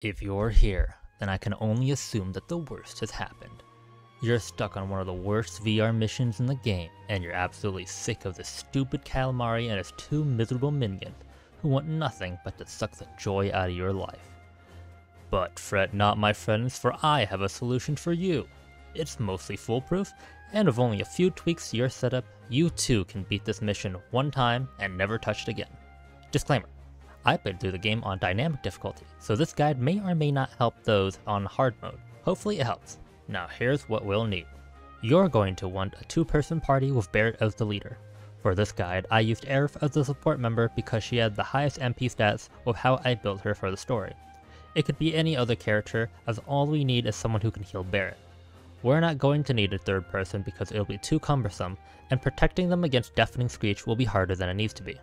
If you're here, then I can only assume that the worst has happened. You're stuck on one of the worst VR missions in the game, and you're absolutely sick of this stupid calamari and his two miserable minions, who want nothing but to suck the joy out of your life. But fret not, my friends, for I have a solution for you. It's mostly foolproof, and with only a few tweaks to your setup, you too can beat this mission one time and never touch it again. Disclaimer. I played through the game on dynamic difficulty, so this guide may or may not help those on hard mode. Hopefully it helps. Now here's what we'll need. You're going to want a 2-person party with Barrett as the leader. For this guide, I used Aerith as the support member because she had the highest MP stats with how I built her for the story. It could be any other character, as all we need is someone who can heal Barrett. We're not going to need a 3rd person because it'll be too cumbersome, and protecting them against Deafening Screech will be harder than it needs to be.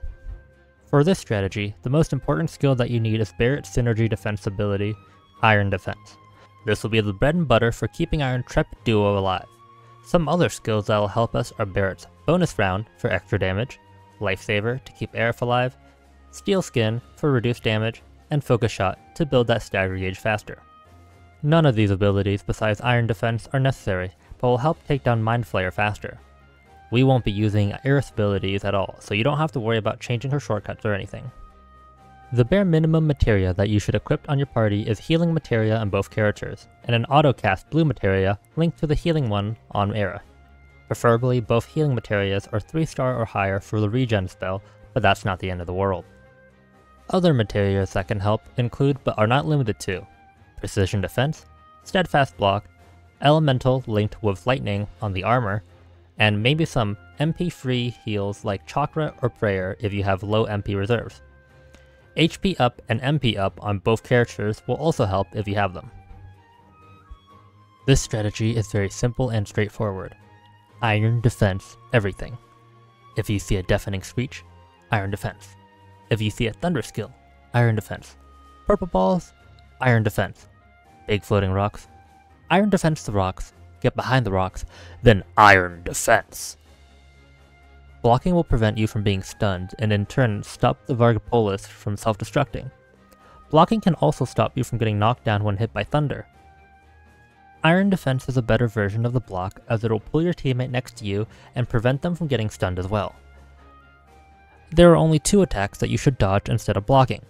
For this strategy, the most important skill that you need is Barrett's synergy defense ability, Iron Defense. This will be the bread and butter for keeping our intrepid duo alive. Some other skills that will help us are Barrett's bonus round for extra damage, Lifesaver to keep Aerith alive, Steel Skin for reduced damage, and Focus Shot to build that stagger gauge faster. None of these abilities besides Iron Defense are necessary, but will help take down Mind Flayer faster. We won't be using Aerith's abilities at all, so you don't have to worry about changing her shortcuts or anything. The bare minimum materia that you should equip on your party is healing materia on both characters, and an auto-cast blue materia linked to the healing one on Aerith. Preferably both healing materias are 3-star or higher for the regen spell, but that's not the end of the world. Other materias that can help include, but are not limited to, Precision Defense, Steadfast Block, Elemental linked with Lightning on the armor, and maybe some MP-free heals like Chakra or Prayer if you have low MP reserves. HP up and MP up on both characters will also help if you have them. This strategy is very simple and straightforward. Iron Defense everything. If you see a Deafening Screech, Iron Defense. If you see a Thunder skill, Iron Defense. Purple balls, Iron Defense. Big floating rocks, Iron Defense the rocks. Get behind the rocks, then Iron Defense. Blocking will prevent you from being stunned and in turn stop the Vargopolis from self-destructing. Blocking can also stop you from getting knocked down when hit by thunder. Iron Defense is a better version of the block as it will pull your teammate next to you and prevent them from getting stunned as well. There are only 2 attacks that you should dodge instead of blocking: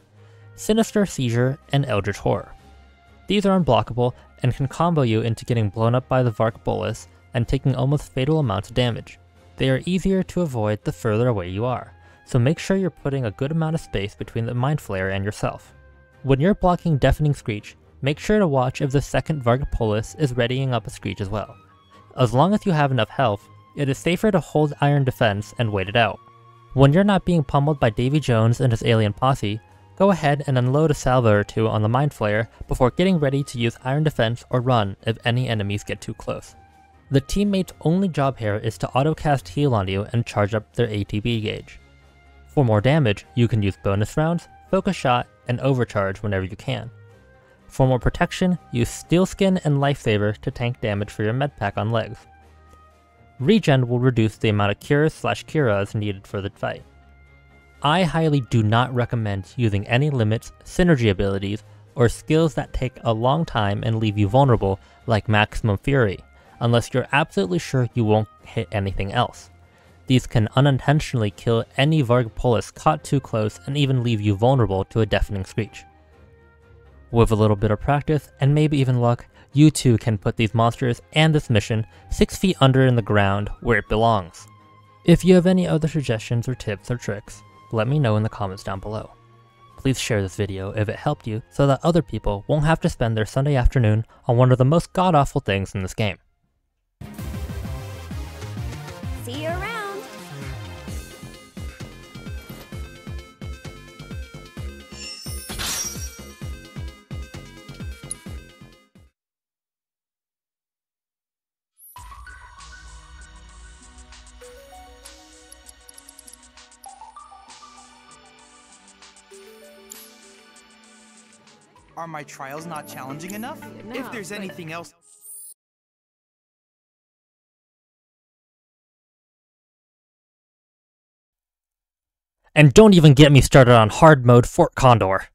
Sinister Seizure and Eldritch Horror. These are unblockable and can combo you into getting blown up by the Vargopolis and taking almost fatal amounts of damage. They are easier to avoid the further away you are, so make sure you're putting a good amount of space between the Mind Flayer and yourself. When you're blocking Deafening Screech, make sure to watch if the second Vargopolis is readying up a Screech as well. As long as you have enough health, it is safer to hold Iron Defense and wait it out. When you're not being pummeled by Davy Jones and his alien posse, go ahead and unload a salvo or 2 on the Mind Flayer before getting ready to use Iron Defense or run if any enemies get too close. The teammate's only job here is to auto-cast heal on you and charge up their ATB gauge. For more damage, you can use bonus rounds, Focus Shot, and Overcharge whenever you can. For more protection, use Steel Skin and Lifesaver to tank damage for your medpack on legs. Regen will reduce the amount of cures/curas needed for the fight. I highly do not recommend using any limits, synergy abilities, or skills that take a long time and leave you vulnerable like Maximum Fury, unless you're absolutely sure you won't hit anything else. These can unintentionally kill any Vargopolis caught too close and even leave you vulnerable to a Deafening Screech. With a little bit of practice, and maybe even luck, you too can put these monsters and this mission 6 feet under in the ground where it belongs. If you have any other suggestions or tips or tricks, let me know in the comments down below. Please share this video if it helped you so that other people won't have to spend their Sunday afternoon on one of the most god-awful things in this game. See you around! Are my trials not challenging enough? If there's anything else... And don't even get me started on hard mode Fort Condor.